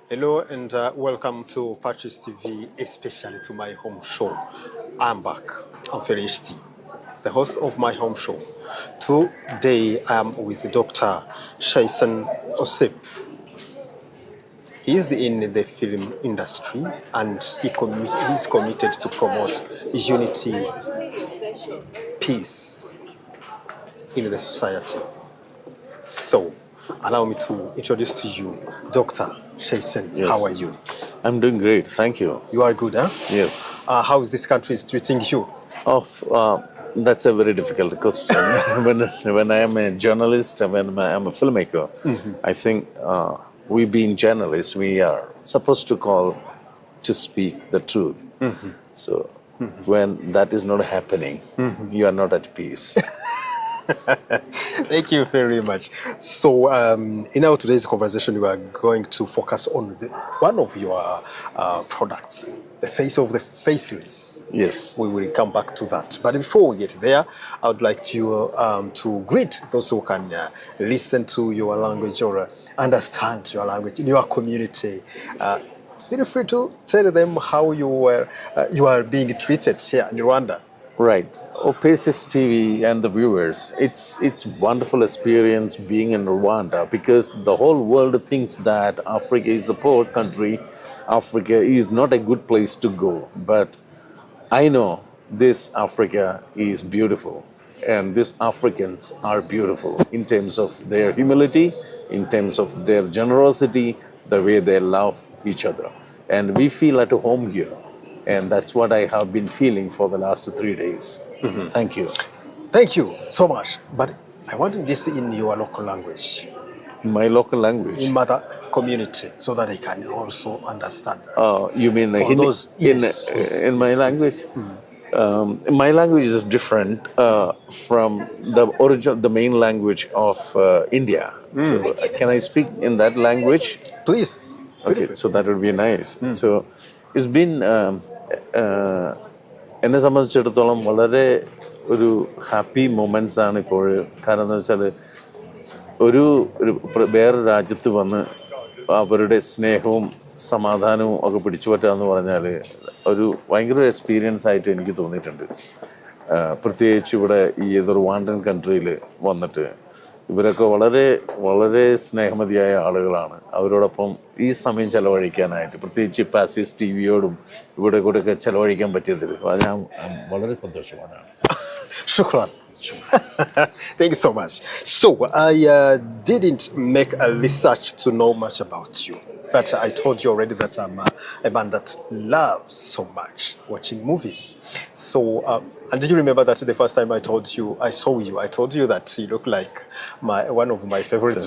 Hello and welcome to PACIS TV, especially to my home show. I'm back. I'm Felicity, the host of my home show. Today I'm with Dr. Shaison Osip. He's in the film industry and he's committed to promote unity, peace in the society. So, allow me to introduce to you Dr. Shaison. Yes. How are you? I'm doing great, thank you. You are good, huh? Yes. How is this country treating you? That's a very difficult question. when I am a journalist, when I am a filmmaker, I think we being journalists, we are supposed to speak the truth. So when that is not happening, you are not at peace. Thank you very much. So, in our today's conversation, we are going to focus on one of your products, the face of the faceless. Yes. We will come back to that. But before we get there, I would like you to greet those who can listen to your language or understand your language in your community. Feel free to tell them how you are being treated here in Rwanda. Right. PACIS TV and the viewers, it's wonderful experience being in Rwanda because the whole world thinks that Africa is the poor country. Africa is not a good place to go. But I know this Africa is beautiful. And these Africans are beautiful in terms of their humility, in terms of their generosity, the way they love each other. And we feel at home here. And that's what I have been feeling for the last 3 days. Thank you. Thank you so much. But I want this in your local language. In my local language? In mother community, so that I can also understand. You mean for those, in my language? My language is different from the main language of India. So can I speak in that language? Please. Okay, so that would be nice. So it's been എന്നെ സംബന്ധിച്ചിടത്തോളം വളരെ ഒരു happy moments ആണ് ഇപ്പോൾ. കാരണം എന്താ വെച്ചാൽ ഒരു വേറെ രാജ്യത്ത് വന്ന് അവരുടെ സ്നേഹവും സമാധാനവും ഒക്കെ പിടിച്ചു പറ്റാന്ന് പറഞ്ഞാൽ ഒരു ഭയങ്കര എക്സ്പീരിയൻസ് ആയിട്ട് എനിക്ക് തോന്നിയിട്ടുണ്ട്. പ്രത്യേകിച്ച് ഇവിടെ ഈ റുവാണ്ടൻ കൺട്രിയിൽ വന്നിട്ട് ഇവരൊക്കെ വളരെ വളരെ സ്നേഹമതിയായ ആളുകളാണ്. അവരോടൊപ്പം ഈ സമയം ചെലവഴിക്കാനായിട്ട് പ്രത്യേകിച്ച് പാസിസ് ടി വിയോടും ഇവിടെ കൂടെയൊക്കെ ചെലവഴിക്കാൻ പറ്റിയതിൽ ഞാൻ വളരെ സന്തോഷവാനാണ്. Shukran. Thank you so much. So I didn't make a research to know much about you, but I told you already that I'm a man that loves so much watching movies. So, and did you remember that the first time I saw you, I told you that you look like one of my favorite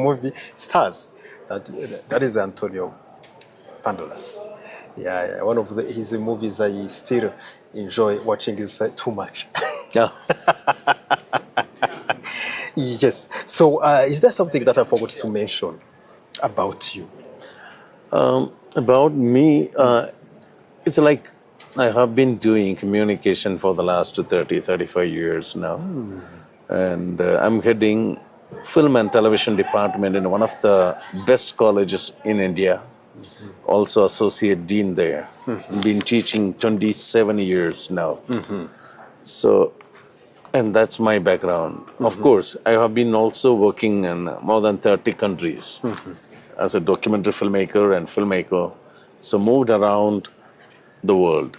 movie stars. That is Antonio Banderas. Yeah, one of his movies I still enjoy watching is Too Much. Yeah. Yes. So, is there something that I forgot to mention about you? About me, it's like I have been doing communication for the last 35 years now. And I'm heading film and television department in one of the best colleges in India. Also associate dean there. Been teaching 27 years now. So, and that's my background. Of course, I have been also working in more than 30 countries as a documentary filmmaker and filmmaker. So moved around the world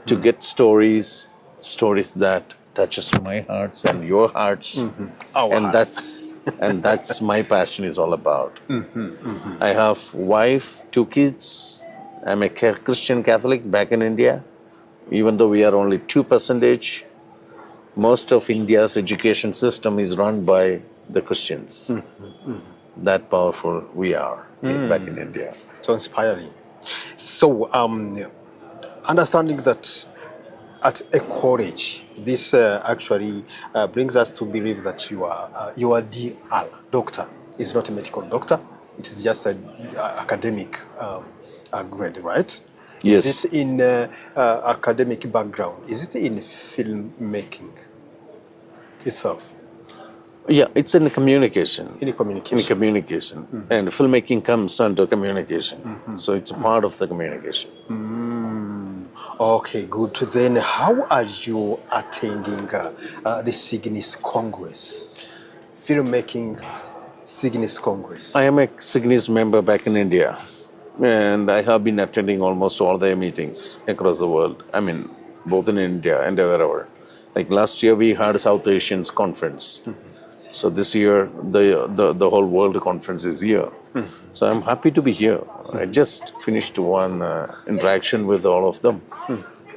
to get stories that touches my hearts and your hearts. And that's my passion is all about. I have wife, 2 kids. I'm a Christian Catholic back in India. Even though we are only 2%, most of India's education system is run by the Christians. That powerful we are back in India. So inspiring. So, understanding that at a college, this actually brings us to believe that you are DR, doctor. It's not a medical doctor. It is just an academic grade, right? Yes. Is it in academic background? Is it in filmmaking itself? Yeah, it's in communication. In communication. In communication. And filmmaking comes under communication. So it's a part of the communication. Okay, good. Then how are you attending the Cygnus Congress? Filmmaking Cygnus Congress. I am a Cygnus member back in India. And I have been attending almost all their meetings across the world. I mean, both in India and wherever. Like last year, we had a South Asians conference. So this year, the whole world conference is here. So I'm happy to be here. I just finished one interaction with all of them.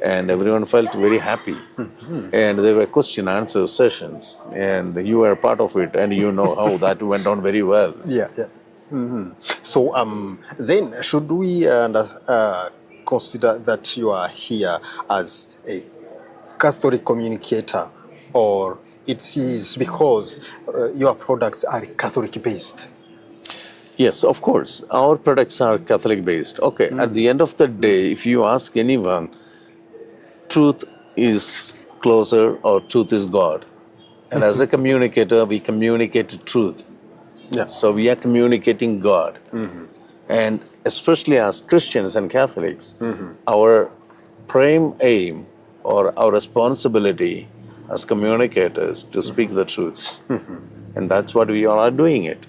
And everyone felt very happy. And there were question answer sessions. And you were part of it. And you know how that went on very well. Yeah, yeah. So then should we consider that you are here as a Catholic communicator, or it is because your products are Catholic based? Yes, of course. Our products are Catholic based. Okay, at the end of the day, if you ask anyone, truth is closer or truth is God. And as a communicator, we communicate truth. Yeah. So we are communicating God. And especially as Christians and Catholics, our prime aim or our responsibility as communicators to speak the truth. And that's what we all are doing it.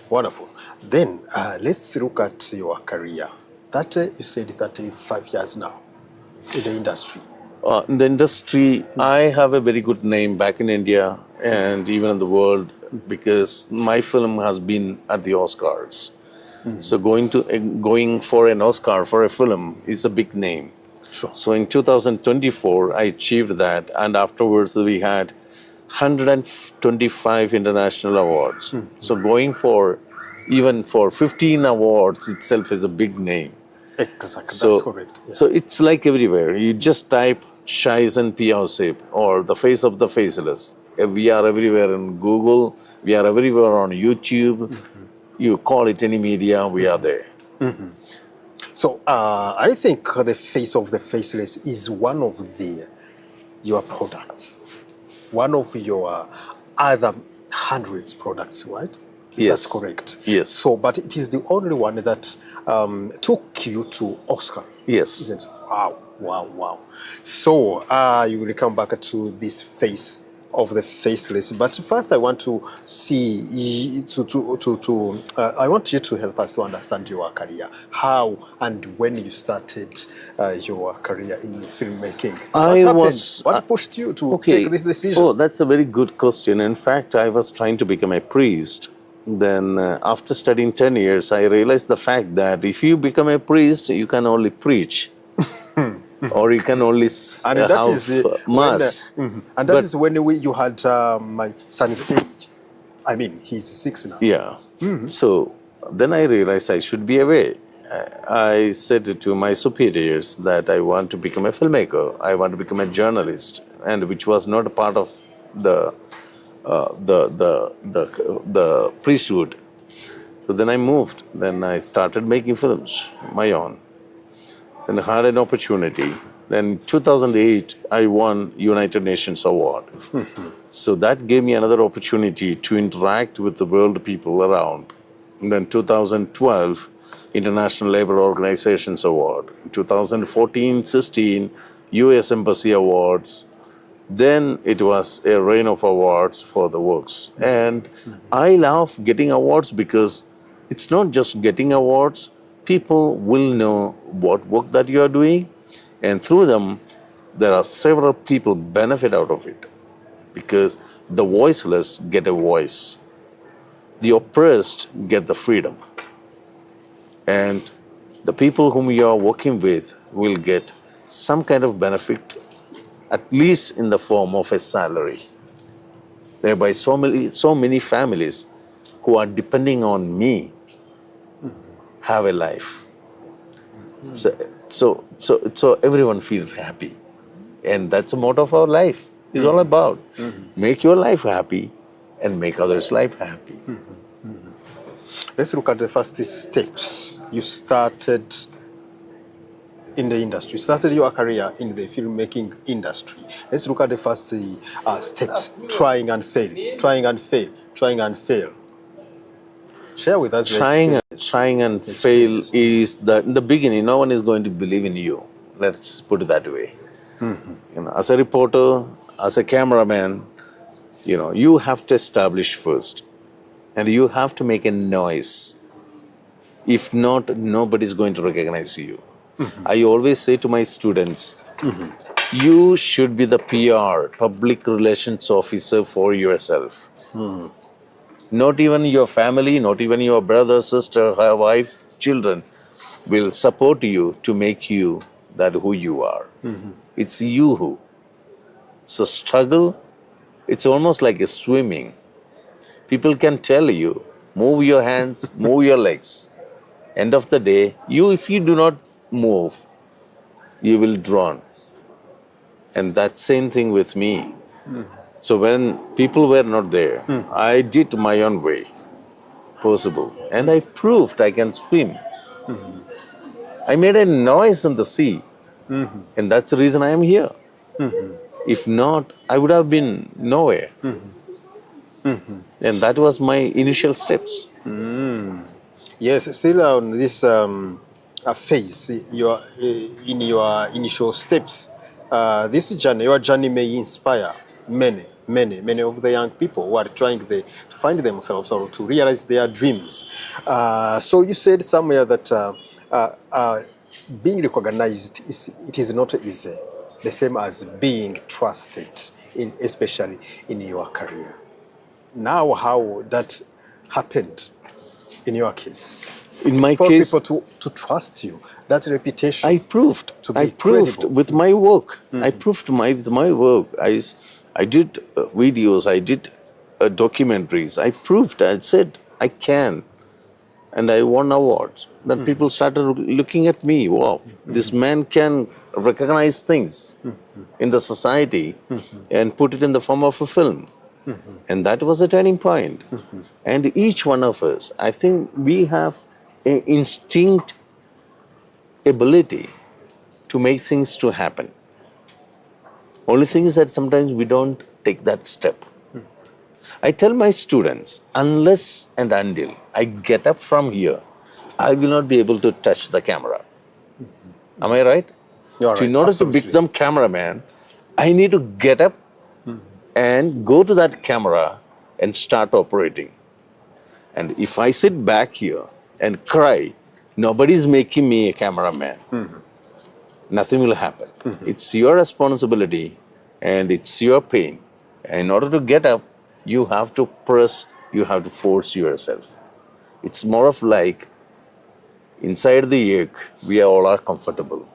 Wonderful. Then let's look at your career. That you said 35 years now in the industry. In the industry, I have a very good name back in India and even in the world because my film has been at the Oscars. So going for an Oscar for a film is a big name. Sure. So in 2024, I achieved that, and afterwards we had 125 international awards. So going for even for 15 awards itself is a big name. Exactly, So, that's correct. Yeah. So it's like everywhere. You just type ISHIZE and PACIS or the face of the faceless. We are everywhere in Google. We are everywhere on YouTube. You call it any media, we are there. So I think the face of the faceless is one of your products, one of your other hundreds products, right? Yes. That's correct. Yes. So, but it is the only one that took you to Oscar. Yes. Isn't it? Wow, wow, wow. So you will come back to this face of the faceless. But first, I want to see I want you to help us to understand your career. How and when you started your career in filmmaking. What pushed you to take this decision? Oh, that's a very good question. In fact, I was trying to become a priest. Then after studying 10 years, I realized the fact that if you become a priest, you can only preach. Or you can only have mass. And that is when you had my son's age. I mean, he's 6 now. Yeah. So then I realized I should be away. I said to my superiors that I want to become a filmmaker. I want to become a journalist, and which was not a part of the priesthood. So then I moved. Then I started making films, my own. Then I had an opportunity. Then in 2008, I won United Nations Award. So that gave me another opportunity to interact with the world people around. And then 2012, International Labour Organizations Award. 2014-16, US Embassy Awards. Then it was a rain of awards for the works. And I love getting awards because it's not just getting awards. People will know what work that you are doing, and through them, there are several people benefit out of it because the voiceless get a voice. The oppressed get the freedom. And the people whom you are working with will get some kind of benefit, at least in the form of a salary. Thereby, so many families who are depending on me have a life. So everyone feels happy. And that's the motto of our life. It's all about make your life happy and make others' life happy. Let's look at the first steps. You started in the industry. Started your career in the filmmaking industry. Let's look at the first steps. Trying and fail, trying and fail, trying and fail. Share with us the experience. Trying and fail is that in the beginning, no one is going to believe in you. Let's put it that way. You know, as a reporter, as a cameraman, you know, you have to establish first, and you have to make a noise. If not, nobody's going to recognize you. I always say to my students, you should be the PR, public relations officer for yourself. Not even your family, not even your brother, sister, wife, children will support you to make you that who you are. It's you who. So struggle, it's almost like a swimming. People can tell you, move your hands, move your legs. End of the day, if you do not move, you will drown. And that same thing with me. So when people were not there, I did my own way possible. And I proved I can swim. I made a noise in the sea. And that's the reason I am here. If not, I would have been nowhere. And that was my initial steps. Yes, still on this phase, in your initial steps, this journey, your journey may inspire many of the young people who are trying to find themselves or to realize their dreams. So you said somewhere that being recognized is not easy, the same as being trusted, especially in your career. Now, how that happened in your case? In my for case, people to trust you, that reputation. I proved credible. with my work. I proved with my work. I did videos. I did documentaries. I proved. I said I can, and I won awards. Then people started looking at me. Wow, this man can recognize things in the society and put it in the form of a film. And that was a turning point. And each one of us, I think we have an instinct ability to make things to happen. Only thing is that sometimes we don't take that step. I tell my students, unless and until I get up from here, I will not be able to touch the camera. Am I right? You're right. So in order Absolutely. to become cameraman, I need to get up and go to that camera and start operating. And if I sit back here and cry, nobody's making me a cameraman. Nothing will happen. It's your responsibility and it's your pain. And in order to get up, you have to press, you have to force yourself. It's more of like inside the egg, we all are comfortable.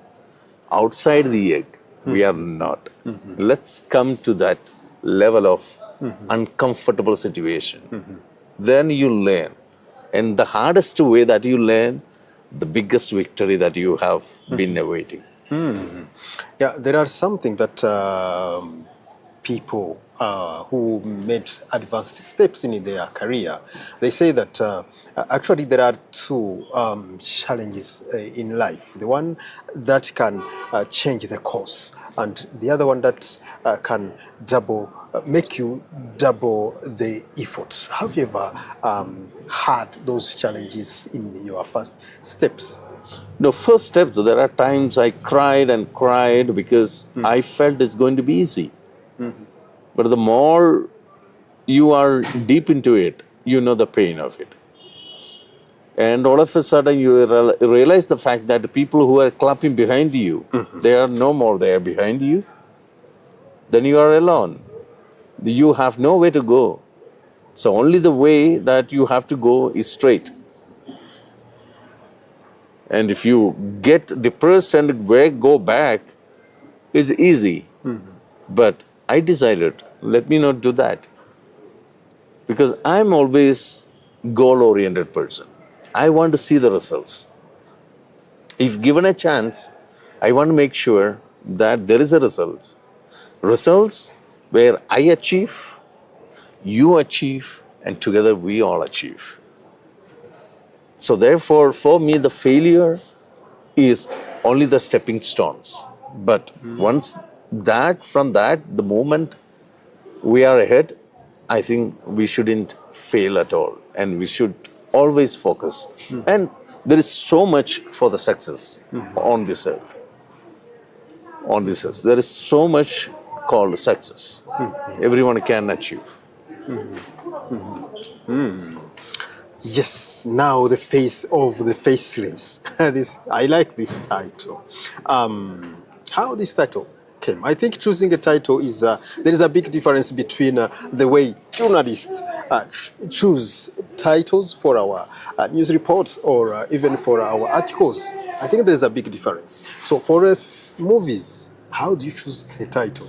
Outside the egg, we are not. Let's come to that level of uncomfortable situation. Then you learn. And the hardest way that you learn, the biggest victory that you have been awaiting. Yeah, there are something that people who made advanced steps in their career, they say that actually there are two challenges in life. The one that can change the course, and the other one that can make you double the efforts. Have you ever had those challenges in your first steps? The first steps, there are times I cried and cried because I felt it's going to be easy. But the more you are deep into it, you know the pain of it. And all of a sudden you realize the fact that the people who are clapping behind you, they are no more there behind you. Then you are alone. You have no way to go. So only the way that you have to go is straight. And if you get depressed and go back, it's easy. But I decided, let me not do that. Because I'm always goal-oriented person. I want to see the results. If given a chance, I want to make sure that there is a result. Results where I achieve, you achieve, and together we all achieve. So therefore, for me, the failure is only the stepping stones. But once from that, the moment we are ahead, I think we shouldn't fail at all, and we should always focus. And there is so much for the success on this earth. On this earth, there is so much called success. Everyone can achieve. Yes, now the face of the faceless. I like this title. How this title came? I think choosing a title is there is a big difference between the way journalists choose titles for our news reports or even for our articles. I think there is a big difference. So for movies, how do you choose the title?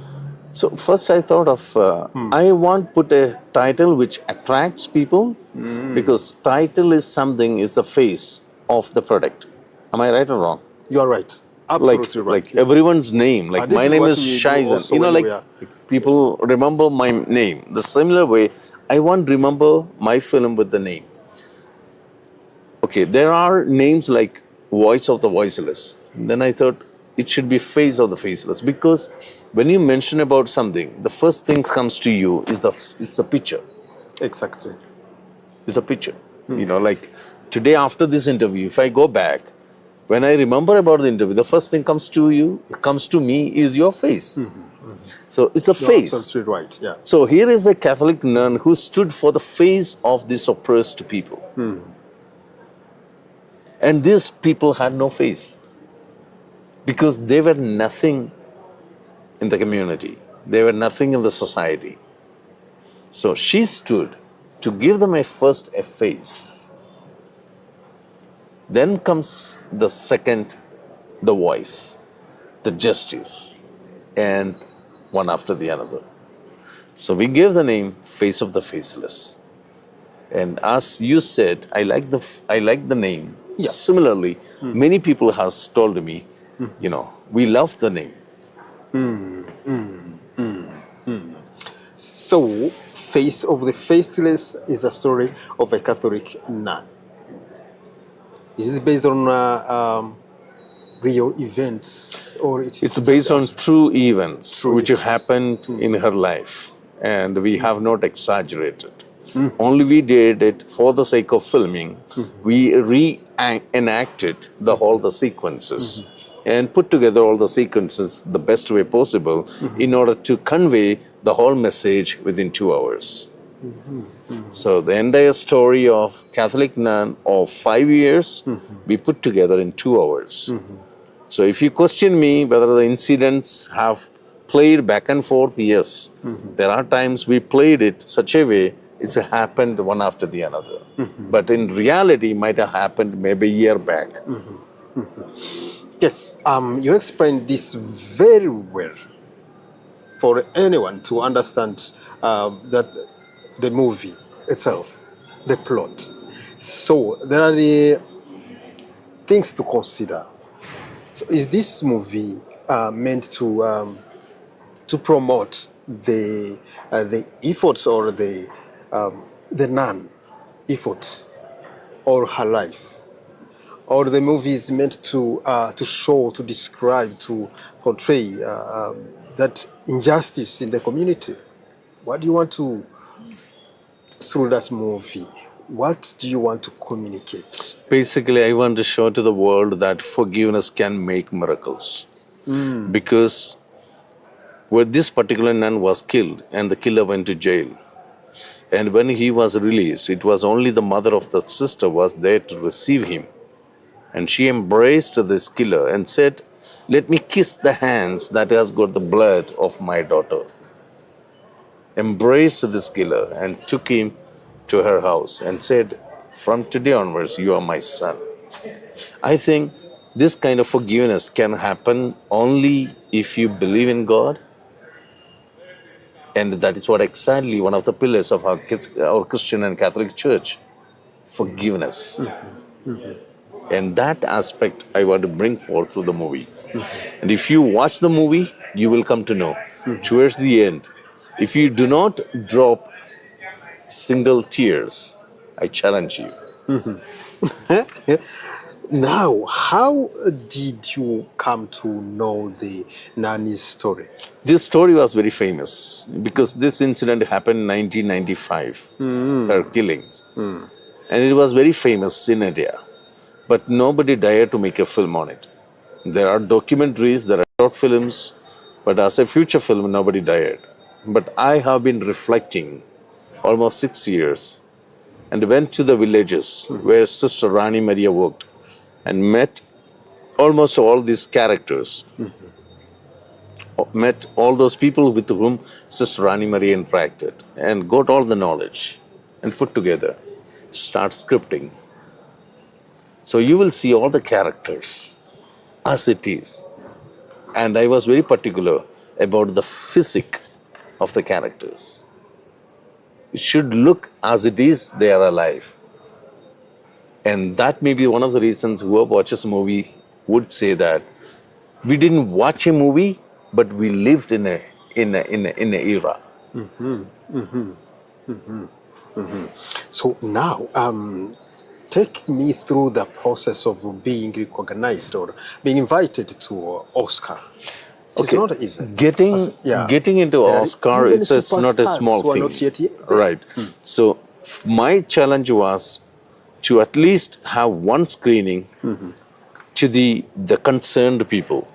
So first I thought of, I want put a title which attracts people, because title is something, is the face of the product. Am I right or wrong? You are right. Absolutely right. Like everyone's name, like my name is ISHIZE. You know, like people remember my name. The similar way, I want to remember my film with the name. Okay, there are names like Voice of the Voiceless. Then I thought it should be Face of the Faceless, because when you mention about something, the first thing comes to you is it's a picture. Exactly. It's a picture. You know, like today after this interview, if I go back, when I remember about the interview, the first thing comes to me is your face. So it's a face. Absolutely right. Yeah. So here is a Catholic nun who stood for the face of these oppressed people. And these people had no face, because they were nothing in the community. They were nothing in the society. So she stood to give them a face. Then comes the second, the voice, the justice, and one after the other. So we gave the name Face of the Faceless. And as you said, I like the name. Yeah. Similarly, many people have told me, you know, we love the name. So, Face of the Faceless is a story of a Catholic nun. Is it based on real events, or it's based on true events which happened in her life, and we have not exaggerated. Only we did it for the sake of filming. We reenacted all the sequences and put together all the sequences the best way possible in order to convey the whole message within 2 hours. So the entire story of Catholic nun of 5 years, we put together in 2 hours. So if you question me whether the incidents have played back and forth, yes. There are times we played it such a way it's happened one after the other. But in reality, it might have happened maybe a year back. Yes, you explained this very well for anyone to understand that the movie itself, the plot. So there are the things to consider. So is this movie meant to promote the efforts or the nun efforts or her life? Or the movie is meant to show, to describe, to portray that injustice in the community? What do you want to, through that movie, what do you want to communicate? Basically, I want to show to the world that forgiveness can make miracles. Because where this particular nun was killed and the killer went to jail, and when he was released, it was only the mother of the sister was there to receive him. And she embraced this killer and said, "Let me kiss the hands that has got the blood of my daughter." Embraced this killer and took him to her house and said, "From today onwards, you are my son." I think this kind of forgiveness can happen only if you believe in God. And that is what exactly one of the pillars of our Christian and Catholic Church, forgiveness. And that aspect I want to bring forth through the movie. And if you watch the movie, you will come to know. Towards the end, if you do not drop single tears, I challenge you. Now, how did you come to know the Nani's story? This story was very famous because this incident happened in 1995, her killings. And it was very famous in India. But nobody dared to make a film on it. There are documentaries, there are short films, but as a feature film, nobody dared. But I have been reflecting almost 6 years and went to the villages where Sister Rani Maria worked and met almost all these characters. Met all those people with whom Sister Rani Maria interacted and got all the knowledge and put together, start scripting. So you will see all the characters as it is. And I was very particular about the physique of the characters. It should look as it is they are alive. And that may be one of the reasons whoever watches a movie would say that we didn't watch a movie, but we lived in a era. So now, take me through the process of being recognized or being invited to Oscar. It's not easy. Getting into Oscar, it's not a small thing. Not yet here. Right. So my challenge was to at least have one screening to the concerned people.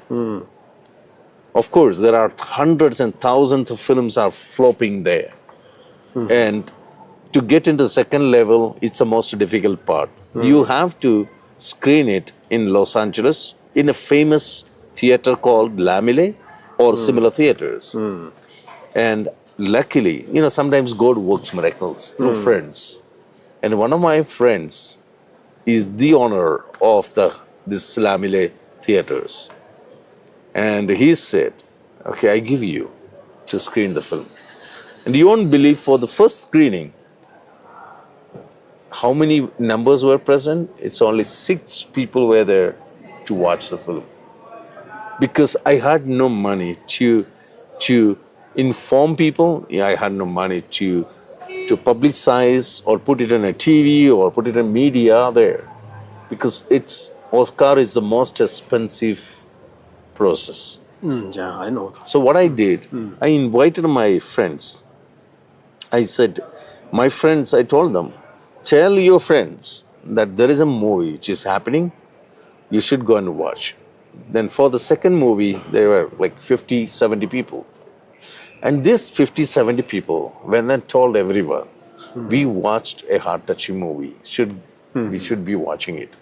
Of course, there are hundreds and thousands of films are flopping there. And to get into the second level, it's the most difficult part. You have to screen it in Los Angeles in a famous theater called La Mille or similar theaters. And luckily, sometimes God works miracles through friends. And one of my friends is the owner of this La Mille theaters. And he said, okay, I give you to screen the film. And you won't believe, for the first screening, how many numbers were present? It's only 6 people were there to watch the film. Because I had no money to inform people. I had no money to publicize or put it on a TV or put it in media there. Because Oscar is the most expensive process. Yeah, I know. So what I did, I invited my friends. I said, my friends, I told them, tell your friends that there is a movie which is happening. You should go and watch. Then for the second movie, there were like 50, 70 people. And these 50, 70 people, when I told everyone, we watched a heart-touching movie. We should be watching it.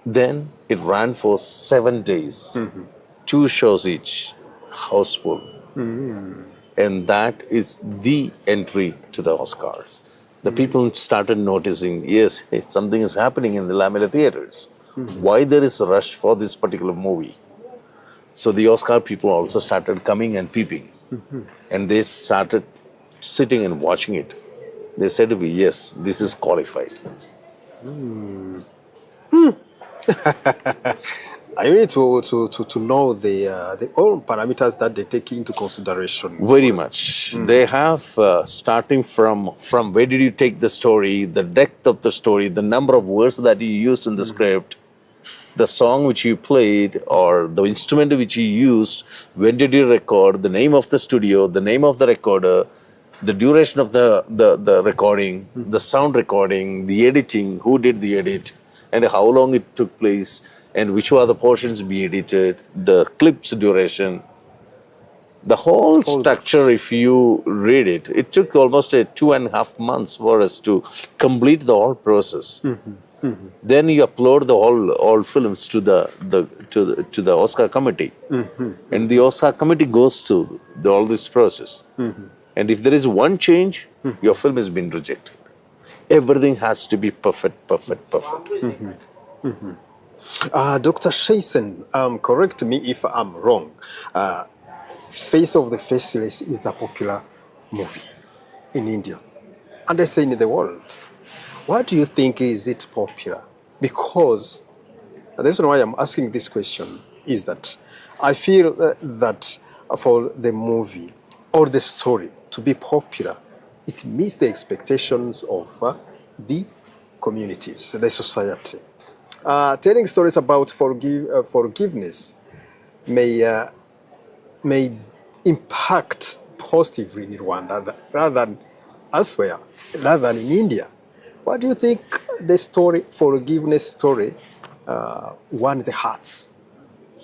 Then it ran for 7 days, 2 shows each, house full. And that is the entry to the Oscars. The people started noticing, yes, something is happening in the La Mille theaters. Why there is a rush for this particular movie? So the Oscar people also started coming and peeping. And they started sitting and watching it. They said to me, yes, this is qualified. I need to know the all parameters that they take into consideration. Very much. They have, starting from where did you take the story, the depth of the story, the number of words that you used in the script, the song which you played or the instrument which you used, when did you record, the name of the studio, the name of the recorder, the duration of the recording, the sound recording, the editing, who did the edit, and how long it took place, and which were the portions be edited, the clip's duration. The whole structure, if you read it, it took almost 2.5 months for us to complete the whole process. Then you upload the all films to the Oscar committee, and the Oscar committee goes through all this process. And if there is one change, your film has been rejected. Everything has to be perfect. Dr. Shaisen, correct me if I'm wrong. Face of the Faceless is a popular movie in India, and I say in the world. Why do you think is it popular? Because the reason why I'm asking this question is that I feel that for the movie or the story to be popular, it meets the expectations of the communities, the society. Telling stories about forgiveness may impact positively in Rwanda rather than elsewhere, rather than in India. What do you think the story, forgiveness story, won the hearts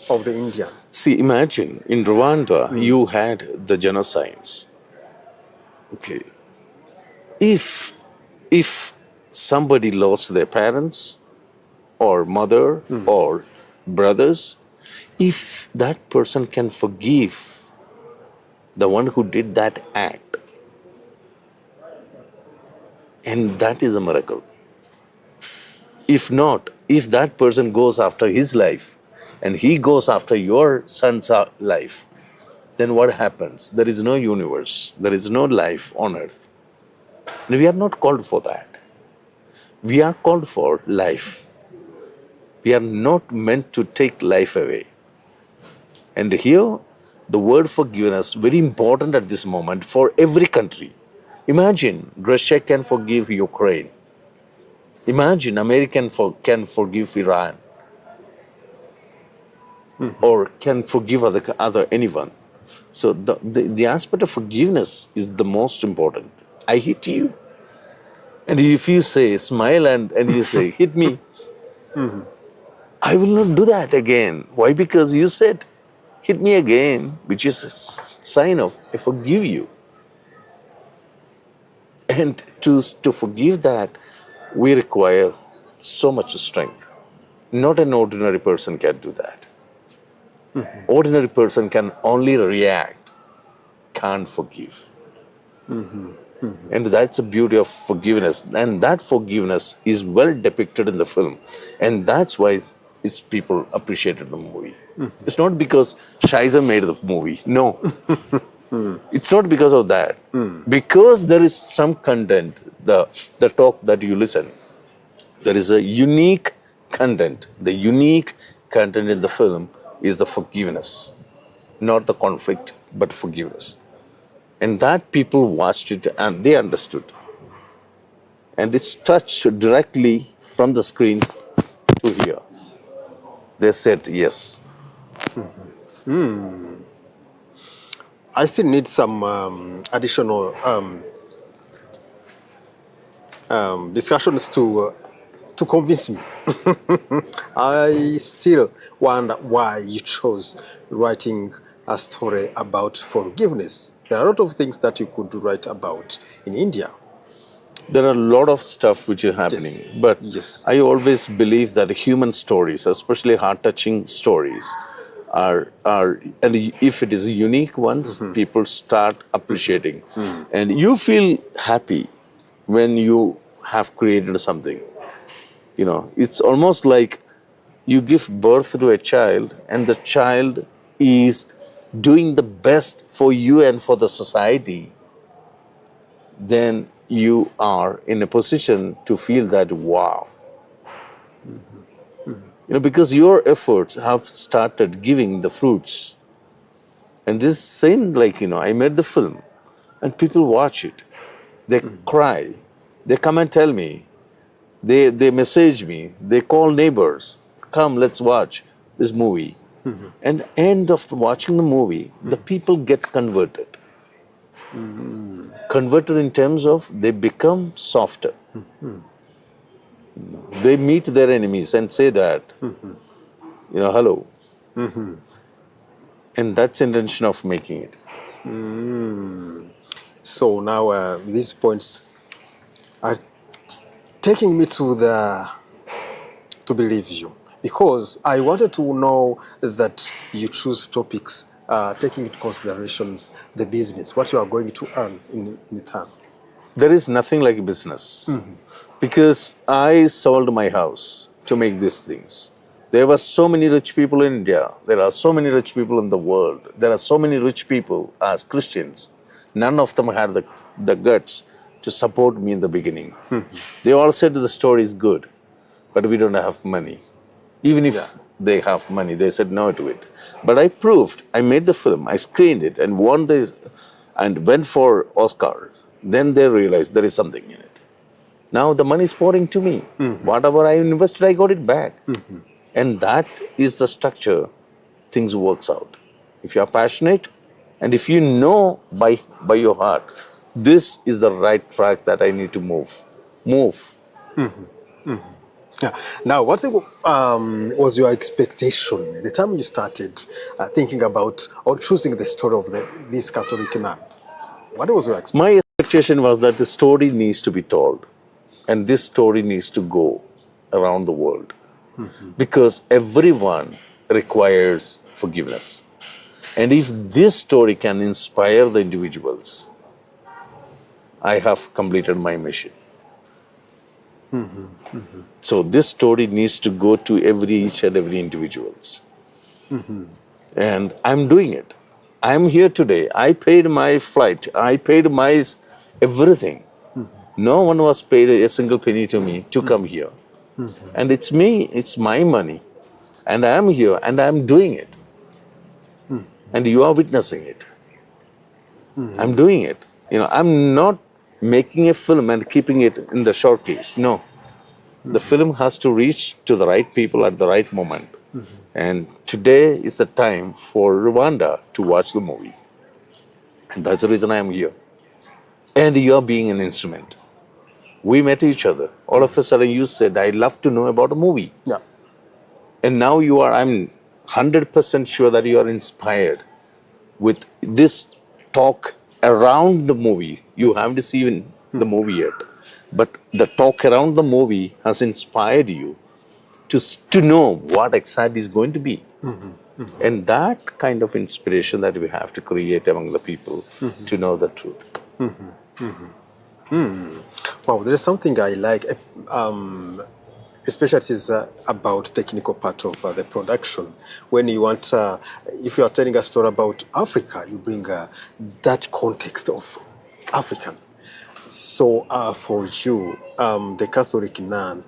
of the Indian? See, imagine in Rwanda, you had the genocides. Okay. If somebody lost their parents or mother or brothers, if that person can forgive the one who did that act, and that is a miracle. If not, if that person goes after his life and he goes after your son's life, then what happens? There is no universe, there is no life on earth. And we are not called for that. We are called for life. We are not meant to take life away. And here, the word forgiveness, very important at this moment for every country. Imagine Russia can forgive Ukraine. Imagine America can forgive Iran. Or can forgive anyone. So the aspect of forgiveness is the most important. I hit you. And if you say, smile and you say, hit me, I will not do that again. Why? Because you said, hit me again, which is a sign of, I forgive you. And to forgive that, we require so much strength. Not an ordinary person can do that. Ordinary person can only react, can't forgive. And that's the beauty of forgiveness. And that forgiveness is well depicted in the film. And that's why people appreciated the movie. It's not because ISHIZE made the movie. No. It's not because of that. Because there is some content, the talk that you listen, there is a unique content. The unique content in the film is the forgiveness. Not the conflict, but forgiveness. And that people watched it and they understood. And it's touched directly from the screen to here. They said yes. I still need some additional discussions to convince me. I still wonder why you chose writing a story about forgiveness. There are a lot of things that you could write about in India. There are a lot of stuff which is happening, but I always believe that human stories, especially heart-touching stories, are and if it is unique ones, people start appreciating, and you feel happy when you have created something. You know, it's almost like you give birth to a child, and the child is doing the best for you and for the society. Then you are in a position to feel that, wow. You know, because your efforts have started giving the fruits. And this same, like, you know, I made the film and people watch it. They cry. They come and tell me. They message me. They call neighbors. Come, let's watch this movie. And end of watching the movie, the people get converted. Converted in terms of they become softer. They meet their enemies and say that, you know, hello. And that's the intention of making it. So now these points are taking me to believe you, because I wanted to know that you choose topics taking into considerations the business, what you are going to earn in return. There is nothing like business. Because I sold my house to make these things. There were so many rich people in India. There are so many rich people in the world. There are so many rich people as Christians. None of them had the guts to support me in the beginning. They all said the story is good, but we don't have money. Even if they have money, they said no to it. But I proved, I made the film, I screened it and and went for Oscars. Then they realized there is something in it. Now the money is pouring to me. Whatever I invested, I got it back. And that is the structure things works out. If you are passionate and if you know by your heart, this is the right track that I need to move. Yeah. Now, what was your expectation at the time you started thinking about or choosing the story of this Catholic nun? What was your expectation? My expectation was that the story needs to be told, and this story needs to go around the world, because everyone requires forgiveness. And if this story can inspire the individuals, I have completed my mission. So this story needs to go to each and every individuals. And I'm doing it. I'm here today. I paid my flight. I paid my everything. No one was paid a single penny to me to come here. And it's me, it's my money. And I'm here and I'm doing it. And you are witnessing it. I'm doing it. I'm not making a film and keeping it in the showcase. No. The film has to reach to the right people at the right moment. And today is the time for Rwanda to watch the movie. And that's the reason I am here. And you're being an instrument. We met each other. All of a sudden you said, I'd love to know about a movie. Yeah. And now I'm 100% sure that you are inspired with this talk around the movie. You haven't seen the movie yet, but the talk around the movie has inspired you to know what exactly is going to be. And that kind of inspiration that we have to create among the people to know the truth. Wow, there is something I like, especially it is about technical part of the production. When you want, if you are telling a story about Africa, you bring that context of African. So for you, the Catholic nun,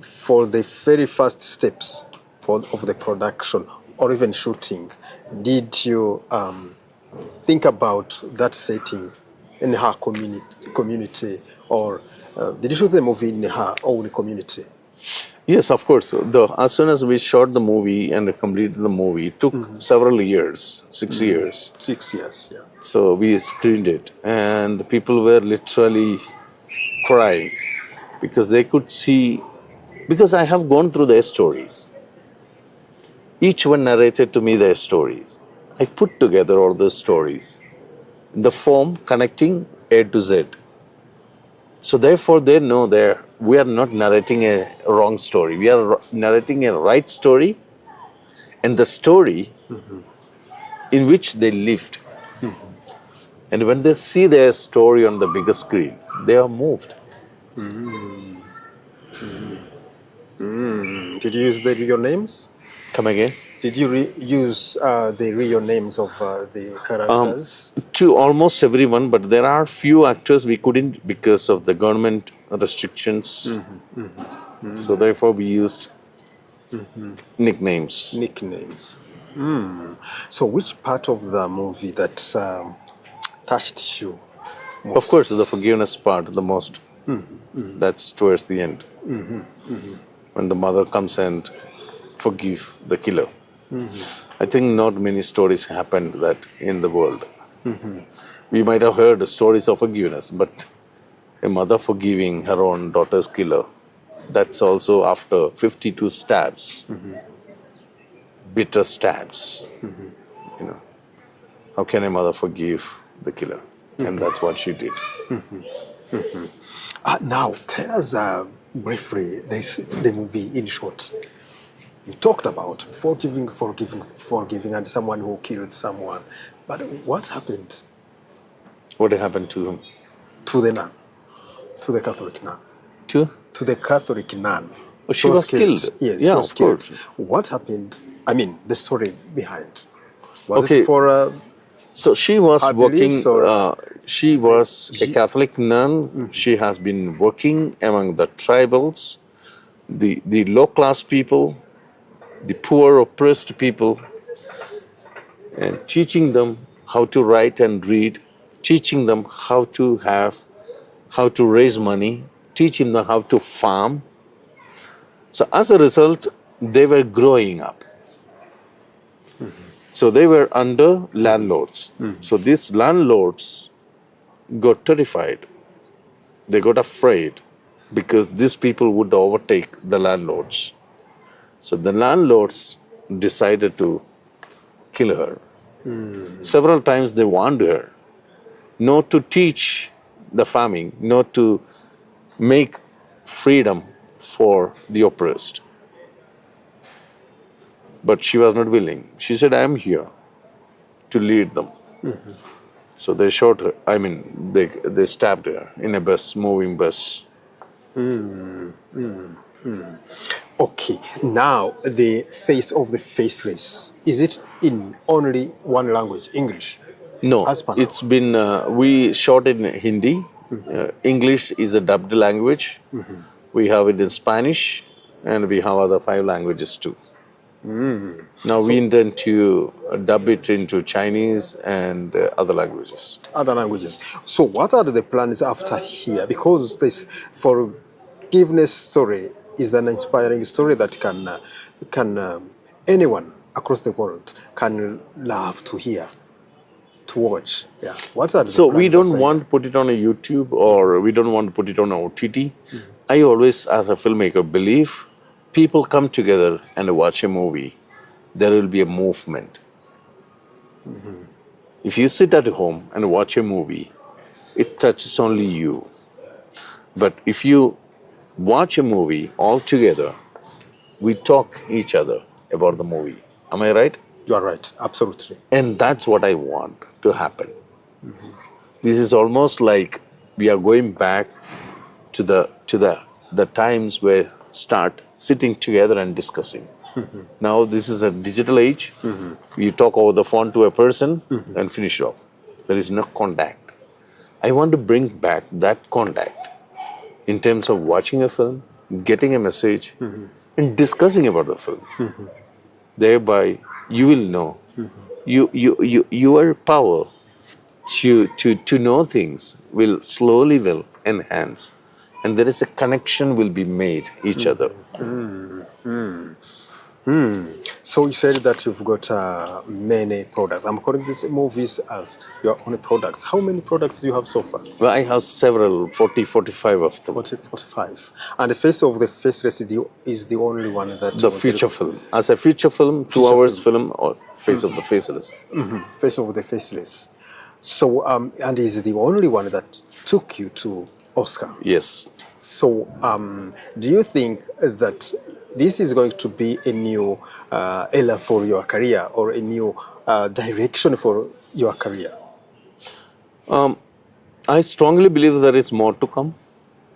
for the very first steps of the production or even shooting, did you think about that setting in her community or did you shoot the movie in her own community? Yes, of course. As soon as we shot the movie and completed the movie, it took several years, 6 years. 6 years, yeah. So we screened it and people were literally crying because they could see, because I have gone through their stories. Each one narrated to me their stories. I put together all those stories in the form connecting A to Z. So therefore they know we are not narrating a wrong story. We are narrating a right story and the story in which they lived. And when they see their story on the bigger screen, they are moved. Did you use the real names? Come again? Did you use the real names of the characters? To almost everyone, but there are few actors we couldn't because of the government restrictions. So therefore we used nicknames. Nicknames. So which part of the movie that touched you most? Of course, the forgiveness part, the most. That's towards the end. When the mother comes and forgive the killer. I think not many stories happened that in the world. We might have heard stories of forgiveness, but a mother forgiving her own daughter's killer, that's also after 52 stabs, bitter stabs. How can a mother forgive the killer? And that's what she did. Now, tell us briefly the movie in short. You talked about forgiving, and someone who killed someone. But what happened? What happened to him? To the nun, to the Catholic nun. To the Catholic nun. Oh, she was killed. Yes, yeah, she was of killed. course. What happened? I mean, the story behind. Was it for? So she was working. She was a Catholic nun. She has been working among the tribals, the low-class people, the poor, oppressed people, and teaching them how to write and read, teaching them how to have how to raise money, teach him how to farm. So as a result, they were growing up. So they were under landlords. So these landlords got terrified. They got afraid because these people would overtake the landlords. So the landlords decided to kill her. Several times they warned her not to teach the farming, not to make freedom for the oppressed. But she was not willing. She said, I am here to lead them. So they shot her, they stabbed her in a bus, moving bus. Okay, now the face of the faceless, is it in only one language, English? No, Husband. it's been, we shot it in Hindi. English is a dubbed language. We have it in Spanish, and we have other 5 languages too. Now we intend to dub it into Chinese and other languages. Other languages. So what are the plans after here? Because this forgiveness story is an inspiring story that can anyone across the world can love to hear, to watch. Yeah. What are the So plans we don't after want to put it on a YouTube, or we don't want to put it on a OTT. I always, as a filmmaker, believe people come together and watch a movie, there will be a movement. If you sit at home and watch a movie, it touches only you. But if you watch a movie all together, we talk each other about the movie. Am I right? You are right, absolutely. And that's what I want to happen. This is almost like we are going back to the times where start sitting together and discussing. Now this is a digital age. You talk over the phone to a person and finish off. There is no contact. I want to bring back that contact in terms of watching a film, getting a message, and discussing about the film. Thereby, you will know your power to know things will slowly enhance, and there is a connection will be made each other. So you said that you've got many products. I'm calling these movies as your own products. How many products do you have so far? Well, I have several, 40, 45 of them. 40, 45. And the face of the faceless is the only one that The feature film. As a feature film, 2 hours film, or face of the faceless. Face of the faceless. So, and is the only one that took you to Oscar. Yes. So, do you think that this is going to be a new era for your career, or a new direction for your career? I strongly believe there is more to come.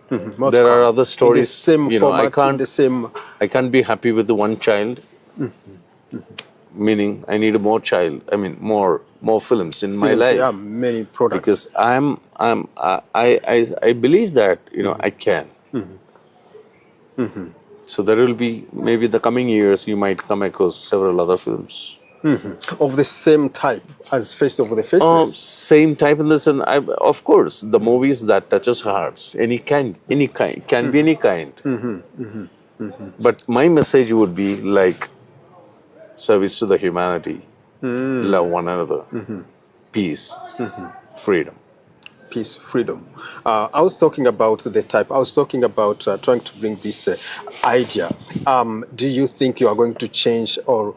There are other stories. In the same format, I can't be happy with the one child. Meaning, I need more more films in my life. Yeah, many products. Because I believe that I can. So there will be, maybe the coming years, you might come across several other films. Of the same type as Face of the Faceless? Same type in the sense, of course, the movies that touches hearts, any kind, can be any kind. But my message would be like service to the humanity, love one another, peace, freedom. Peace, freedom. I was talking about the type. I was talking about trying to bring this idea. Do you think you are going to change or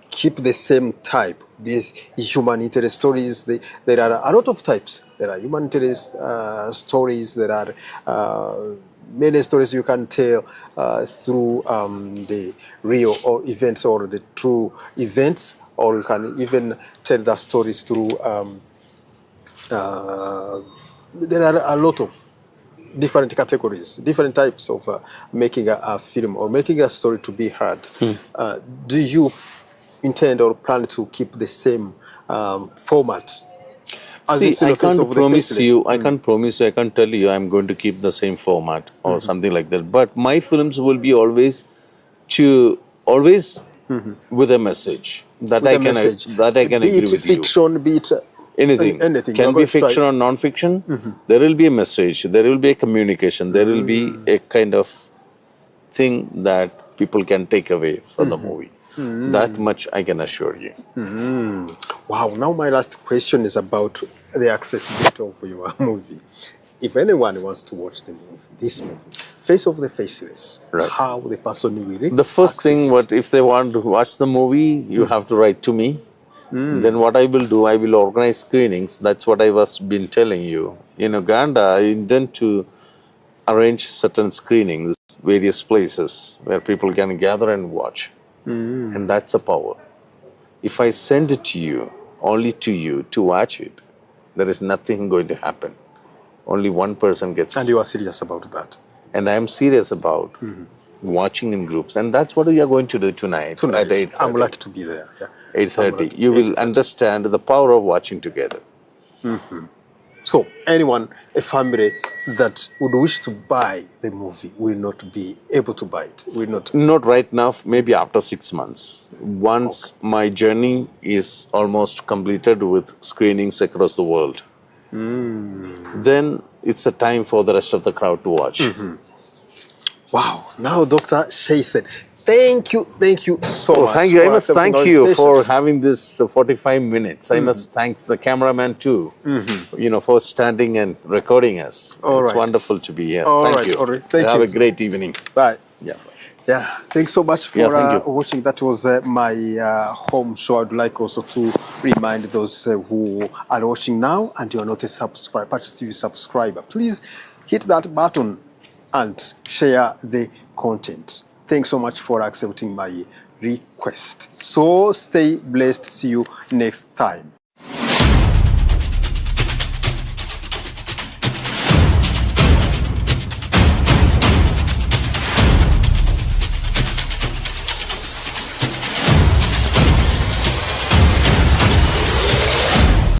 keep the same type? These humanitarian stories, there are a lot of types. There are humanitarian stories. There are many stories you can tell through the real or events or the true events, or you can even tell the stories through there are a lot of different categories, different types of making a film or making a story to be heard. Do you intend or plan to keep the same format? See, I can't promise you, I can't tell you I'm going to keep the same format or something like that. But my films will be always with a message that I can agree with you. Be it fiction, be it anything. Anything. Can You're be going to try- fiction or non-fiction. There will be a message. There will be a communication. There will be a kind of thing that people can take away from the movie. That much I can assure you. Wow, now my last question is about the accessibility of your movie. If anyone wants to watch the movie, this movie, Face of the Faceless, Right. how the person will The first access thing, it? what if they want to watch the movie, you have to write to me. Then what I will do, I will organize screenings. That's what I was been telling you. In Uganda, I intend to arrange certain screenings, various places where people can gather and watch. And that's a power. If I send it to you, only to you, to watch it, there is nothing going to happen. Only one person gets. And you are serious about that? And I am serious about watching in groups. And that's what we are going to do tonight, at 8:30. I'm lucky to be there. Yeah. 8:30. You will understand the power of watching together. So anyone, a family that would wish to buy the movie will not be able to buy it. Will not. Not right now, maybe after 6 months. Once my journey is almost completed with screenings across the world, then it's a time for the rest of the crowd to watch. Wow. Now, Dr. Shay said, thank you so much. Thank you. I for must accepting thank our you invitation. for having this 45 minutes. I must thank the cameraman too, for standing and recording us. All It's right. wonderful to be here. All Thank right, you. all right. Thank Have you. a great evening. Bye. Yeah. Yeah, thanks so much for Yeah, thank you. watching. That was my home show. I'd like also to remind those who are watching now and you are not a subscriber, PACIS TV subscriber, please hit that button and share the content. Thanks so much for accepting my request. So stay blessed. See you next time.